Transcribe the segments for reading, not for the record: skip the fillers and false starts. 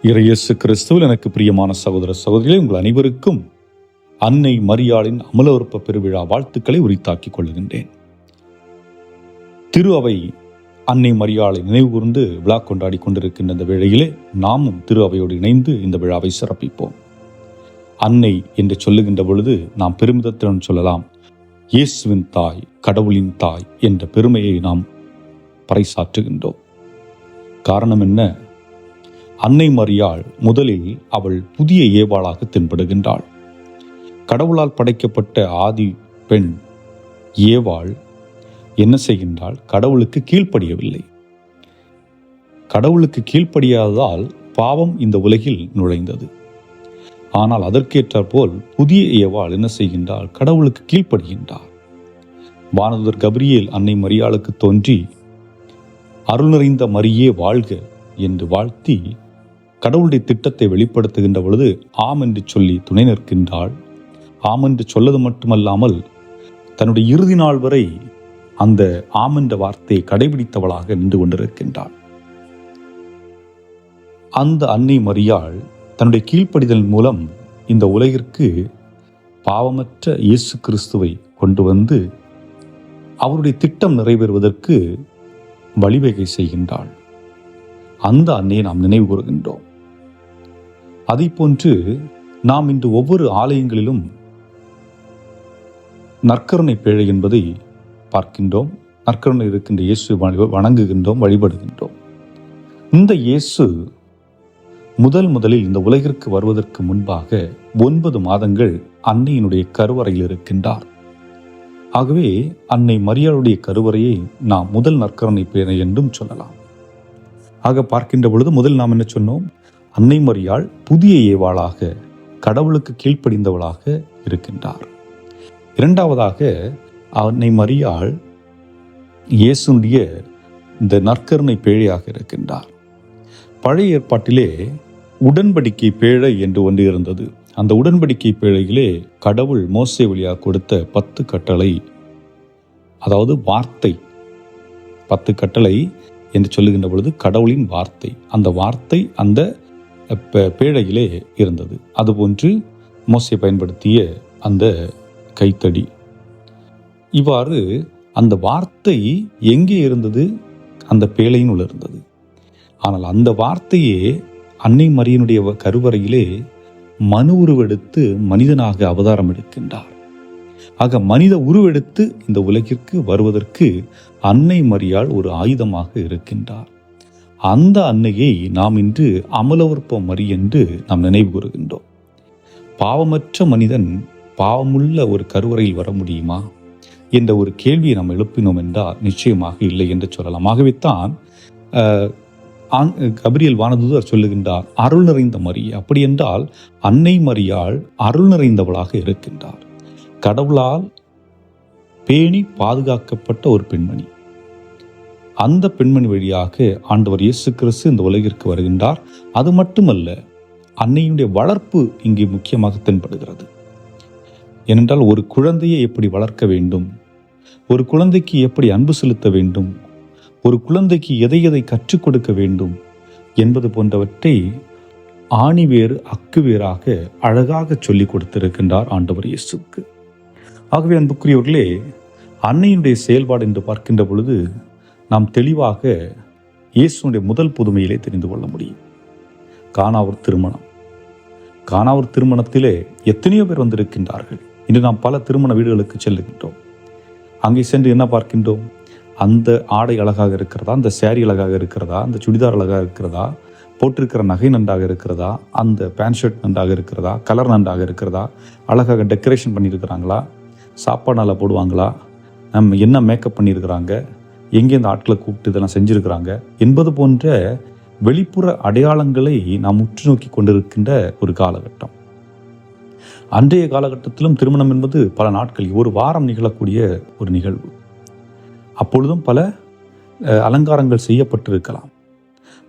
இயேசு கிறிஸ்துவில் எனக்கு பிரியமான சகோதர சகோதரிகளே, உங்கள் அனைவருக்கும் அன்னை மரியாளின் அமலோற்ப பெருவிழா வாழ்த்துக்களை உரித்தாக்கிக் கொள்ளுகின்றேன். திரு அவை அன்னை மரியாளை நினைவு கூர்ந்து விழா கொண்டாடி கொண்டிருக்கின்ற இந்த வேளையிலே நாமும் திரு அவையோடு இணைந்து இந்த விழாவை சிறப்பிப்போம். அன்னை என்று சொல்லுகின்ற பொழுது நாம் பெருமிதத்துடன் சொல்லலாம், இயேசுவின் தாய், கடவுளின் தாய் என்ற பெருமையை நாம் பறைசாற்றுகின்றோம். காரணம் என்ன? அன்னை மரியாள் முதலில் அவள் புதிய ஏவாளாக தென்படுகின்றாள். கடவுளால் படைக்கப்பட்ட ஆதி பெண் ஏவாள் என்ன செய்கின்றாள்? கடவுளுக்கு கீழ்ப்படியவில்லை. கடவுளுக்கு கீழ்ப்படியாததால் பாவம் இந்த உலகில் நுழைந்தது. ஆனால் அதற்கேற்றாற்போல் புதிய ஏவாள் என்ன செய்கின்றாள்? கடவுளுக்கு கீழ்ப்படுகின்றார். வானதூதர் கபிரியேல் அன்னை மரியாளுக்கு தோன்றி அருள் நிறைந்த மரியே வாழ்க என்று வாழ்த்தி கடவுளுடைய திட்டத்தை வெளிப்படுத்துகின்ற பொழுது ஆம் என்று சொல்லி துணை நிற்கின்றாள். ஆம் என்று சொல்லது மட்டுமல்லாமல் தன்னுடைய இறுதி நாள் வரை அந்த ஆம் என்ற வார்த்தையை கடைபிடித்தவளாக நின்று கொண்டிருக்கின்றாள். அந்த அன்னை மரியாள் தன்னுடைய கீழ்ப்படிதல் மூலம் இந்த உலகிற்கு பாவமற்ற இயேசு கிறிஸ்துவை கொண்டு வந்து அவருடைய திட்டம் நிறைவேறுவதற்கு வழிவகை செய்கின்றாள். அந்த அன்னையை நாம் நினைவு கூறுகின்றோம். அதை போன்று நாம் இன்று ஒவ்வொரு ஆலயங்களிலும் நற்கருணை பேழை என்பதை பார்க்கின்றோம். நற்கருணை இருக்கின்ற இயேசு வணங்குகின்றோம், வழிபடுகின்றோம். இந்த இயேசு முதலில் இந்த உலகிற்கு வருவதற்கு முன்பாக 9 மாதங்கள் அன்னையினுடைய கருவறையில் இருக்கின்றார். ஆகவே அன்னை மரியாளுடைய கருவறையை நாம் முதல் நற்கருணை பேழை என்றும் சொல்லலாம். ஆக பார்க்கின்ற பொழுது முதல் நாம் என்ன சொன்னோம்? அன்னை மரியாள் புதிய ஏவாளாக, கடவுளுக்கு கீழ்ப்படிந்தவளாக இருக்கின்றார். இரண்டாவதாக அன்னை மரியாள் இயேசுடைய இந்த நற்கருணை பேழையாக இருக்கின்றார். பழைய ஏற்பாட்டிலே உடன்படிக்கை பேழை என்று ஒன்று இருந்தது. அந்த உடன்படிக்கை பேழையிலே கடவுள் மோசே வழியாக கொடுத்த 10 கட்டளை, அதாவது வார்த்தை, 10 கட்டளை என்று சொல்லுகின்ற பொழுது கடவுளின் வார்த்தை, அந்த வார்த்தை அந்த பேழையிலே இருந்தது. அதுபோன்று மோசே பயன்படுத்திய அந்த கைத்தடி, இவ்வாறு அந்த வார்த்தை எங்கே இருந்தது? அந்த பேழையினுள் இருந்தது. ஆனால் அந்த வார்த்தையே அன்னை மரியினுடைய கருவறையிலே மனு உருவெடுத்து மனிதனாக அவதாரம் எடுக்கின்றார். ஆக மனித உருவெடுத்து இந்த உலகிற்கு வருவதற்கு அன்னை மரியாள் ஒரு ஆயுதமாக இருக்கின்றார். அந்த அன்னையை நாம் இன்று அமலோற்ப மரி என்று நாம் நினைவு கூறுகின்றோம். பாவமற்ற மனிதன் பாவமுள்ள ஒரு கருவறையில் வர முடியுமா என்ற ஒரு கேள்வியை நாம் எழுப்பினோம் என்றால் நிச்சயமாக இல்லை என்று சொல்லலாம். ஆகவேத்தான் கபிரியேல் வானதூதர் சொல்லுகின்றார், அருள் நிறைந்த மரி. அப்படி என்றால் அன்னை மரியாள் அருள் நிறைந்தவளாக இருக்கின்றார். கடவுளால் பேணி பாதுகாக்கப்பட்ட ஒரு பெண்மணி. அந்த பெண்மணி வழியாக ஆண்டவர் இயேசு கிறிஸ்து இந்த உலகிற்கு வருகின்றார். அது மட்டுமல்ல, அன்னையுடைய வளர்ப்பு இங்கே முக்கியமாக தென்படுகிறது. ஏனென்றால் ஒரு குழந்தையை எப்படி வளர்க்க வேண்டும், ஒரு குழந்தைக்கு எப்படி அன்பு செலுத்த வேண்டும், ஒரு குழந்தைக்கு எதை கற்றுக் கொடுக்க வேண்டும் என்பது போன்றவற்றை ஆணிவேறு அக்குவேராக அழகாக சொல்லிக் கொடுத்திருக்கின்றார் ஆண்டவர் இயேசுக்கு. ஆகவே அன்புக்குரியவர்களே, அன்னையினுடைய செயல்பாடு என்று பார்க்கின்ற பொழுது நாம் தெளிவாக இயேசுடைய முதல் புதுமையிலே தெரிந்து கொள்ள முடியும். கானாவூர் திருமணம். கானாவூர் திருமணத்திலே எத்தனையோ பேர் வந்திருக்கின்றார்கள். இன்று நாம் பல திருமண வீடுகளுக்கு செல்லுகின்றோம். அங்கே சென்று என்ன பார்க்கின்றோம்? அந்த ஆடை அழகாக இருக்கிறதா, அந்த சேரீ அழகாக இருக்கிறதா, அந்த சுடிதார் அழகாக இருக்கிறதா, போட்டிருக்கிற நகை நன்றாக இருக்கிறதா, அந்த பேண்ட் ஷர்ட் நன்றாக இருக்கிறதா, கலர் நன்றாக இருக்கிறதா, அழகாக டெக்கரேஷன் பண்ணியிருக்கிறாங்களா, சாப்பாடு நல்லா போடுவாங்களா, நம்ம என்ன மேக்கப் பண்ணியிருக்கிறாங்க, எங்கே இந்த ஆட்களை கூப்பிட்டு இதெல்லாம் செஞ்சுருக்கிறாங்க என்பது போன்ற வெளிப்புற அடையாளங்களை நாம் உற்று நோக்கி கொண்டிருக்கின்ற ஒரு காலகட்டம். அன்றைய காலகட்டத்திலும் திருமணம் என்பது பல நாட்கள், ஒரு வாரம் நிகழக்கூடிய ஒரு நிகழ்வு. அப்பொழுதும் பல அலங்காரங்கள் செய்யப்பட்டிருக்கலாம்.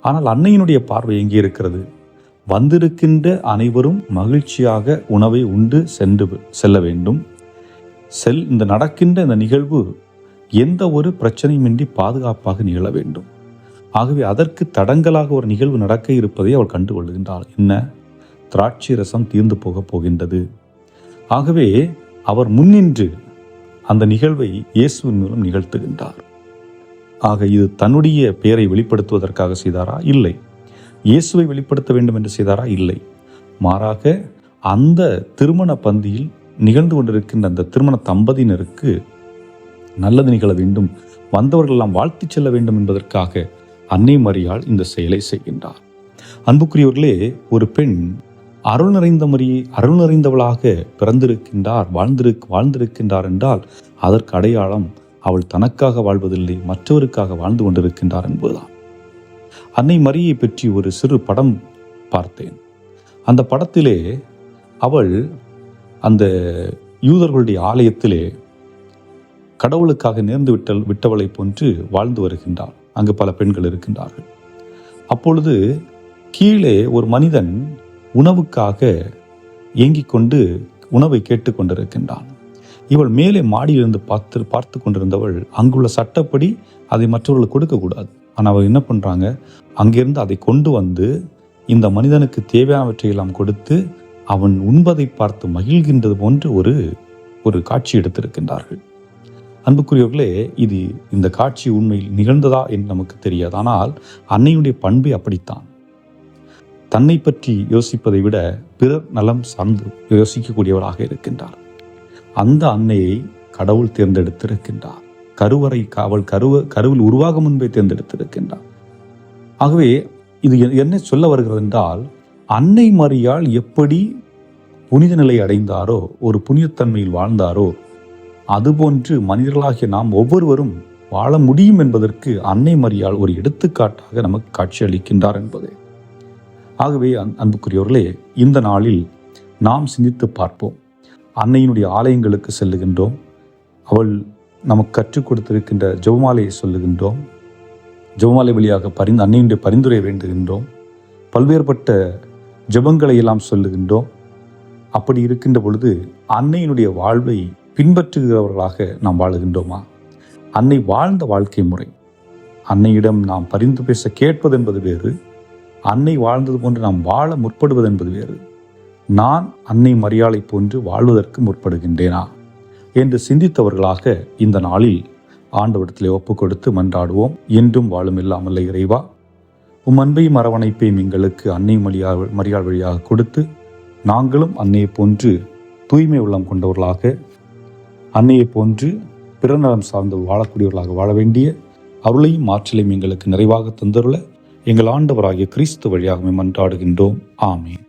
ஆனால் அன்னையினுடைய பார்வை எங்கே இருக்கிறது? வந்திருக்கின்ற அனைவரும் மகிழ்ச்சியாக உணவை உண்டு செல்ல வேண்டும். இந்த நடக்கின்ற இந்த நிகழ்வு எந்த ஒரு பிரச்சனையுமின்றி பாதுகாப்பாக நிகழ வேண்டும். ஆகவே அதற்கு தடங்கலாக ஒரு நிகழ்வு நடக்க இருப்பதை அவள் கண்டுகொள்கின்றாள். என்ன? திராட்சை ரசம் தீர்ந்து போகப் போகின்றது. ஆகவே அவர் முன்னின்று அந்த நிகழ்வை இயேசுவின் மூலம் நிகழ்த்துகின்றார். ஆக இது தன்னுடைய பெயரை வெளிப்படுத்துவதற்காக செய்தாரா? இல்லை. இயேசுவை வெளிப்படுத்த வேண்டும் என்று செய்தாரா? இல்லை. மாறாக அந்த திருமண பந்தியில் நிகழ்ந்து கொண்டிருக்கின்ற அந்த திருமண தம்பதியினருக்கு நல்லது நிகழ வேண்டும், வந்தவர்கள் எல்லாம் வாழ்த்தி செல்ல வேண்டும் என்பதற்காக அன்னை மரியாள் இந்த செயலை செய்கின்றார். அன்புக்குரியவர்களே, ஒரு பெண் அருள் நிறைந்தவளாக பிறந்திருக்கின்றார், வாழ்ந்திருக்கின்றார் என்றால் அதற்கு அடையாளம் அவள் தனக்காக வாழ்வதில்லை, மற்றவருக்காக வாழ்ந்து கொண்டிருக்கின்றார் என்பதுதான். அன்னை மரியை பற்றி ஒரு சிறு படம் பார்த்தேன். அந்த படத்திலே அவள் அந்த யூதர்களுடைய ஆலயத்திலே கடவுளுக்காக நேர்ந்து விட்டவளை போன்று வாழ்ந்து வருகின்றாள். அங்கு பல பெண்கள் இருக்கின்றார்கள். அப்பொழுது கீழே ஒரு மனிதன் உணவுக்காக ஏங்கிக் கொண்டு உணவை கேட்டுக்கொண்டிருக்கின்றான். இவள் மேலே மாடியிலிருந்து பார்த்து கொண்டிருந்தவள் அங்குள்ள சட்டப்படி அதை மற்றவர்களுக்கு கொடுக்கக்கூடாது. ஆனால் அவள் என்ன பண்ணுறாங்க, அங்கிருந்து அதை கொண்டு வந்து இந்த மனிதனுக்கு தேவையானவற்றையெல்லாம் கொடுத்து அவன் உண்பதை பார்த்து மகிழ்கின்றது போன்று ஒரு காட்சி எடுத்திருக்கின்றார்கள். அன்புக்குரியவர்களே, இந்த காட்சி உண்மையில் நிகழ்ந்ததா என்று நமக்கு தெரியாது. ஆனால் அன்னையுடைய பண்பை அப்படித்தான். தன்னை பற்றி யோசிப்பதை விட பிறர் நலம் சார்ந்து யோசிக்கக்கூடியவராக இருக்கின்றார். அந்த அன்னையை கடவுள் தேர்ந்தெடுத்திருக்கின்றார். அவள் கருவில் உருவாக முன்பே தேர்ந்தெடுத்திருக்கின்றார். ஆகவே இது என்ன சொல்ல வருகிறது என்றால், அன்னை மரியாள் எப்படி புனித நிலை அடைந்தாரோ, ஒரு புனிதத்தன்மையில் வாழ்ந்தாரோ, அதுபோன்று மனிதர்களாகிய நாம் ஒவ்வொருவரும் வாழ முடியும் என்பதற்கு அன்னை மரியாள் ஒரு எடுத்துக்காட்டாக நமக்கு காட்சி அளிக்கின்றார் என்பது. ஆகவே அன்புக்குரியவர்களே, இந்த நாளில் நாம் சிந்தித்து பார்ப்போம். அன்னையினுடைய ஆலயங்களுக்கு செல்லுகின்றோம், அவள் நமக்கு கற்றுக் கொடுத்திருக்கின்ற ஜெபமாலையை சொல்லுகின்றோம், ஜெபமாலை வழியாக அன்னையினுடைய பரிந்துரை வேண்டுகின்றோம், பல்வேறுபட்ட ஜெபங்களை எல்லாம் சொல்லுகின்றோம். அப்படி இருக்கின்ற பொழுது அன்னையினுடைய வாழ்வை பின்பற்றுகிறவர்களாக நாம் வாழுகின்றோமா? அன்னை வாழ்ந்த வாழ்க்கை முறை, அன்னையிடம் நாம் பரிந்து பேச கேட்பது என்பது வேறு, அன்னை வாழ்ந்தது போன்று நாம் வாழ முற்படுவது என்பது வேறு. நான் அன்னை மரியாளை போன்று வாழ்வதற்கு முற்படுகின்றேனா என்று சிந்தித்தவர்களாக இந்த நாளில் ஆண்டவரிடத்திலே ஒப்புக் கொடுத்து மன்றாடுவோம். என்றும் வாழும் இல்லாமல்ல இறைவா, உம் அன்பையும் அரவணைப்பையும் எங்களுக்கு அன்னை மரியாள் வழியாக கொடுத்து நாங்களும் அன்னையை போன்று தூய்மை உள்ளம் கொண்டவர்களாக, அன்னையை போன்று பிறநலம் சார்ந்து வாழக்கூடியவர்களாக வாழ வேண்டிய அருளையும் ஆற்றலையும் எங்களுக்கு நிறைவாக தந்தருள எங்கள் ஆண்டவராகிய கிறிஸ்து வழியாகவே மன்றாடுகின்றோம். ஆமீன்.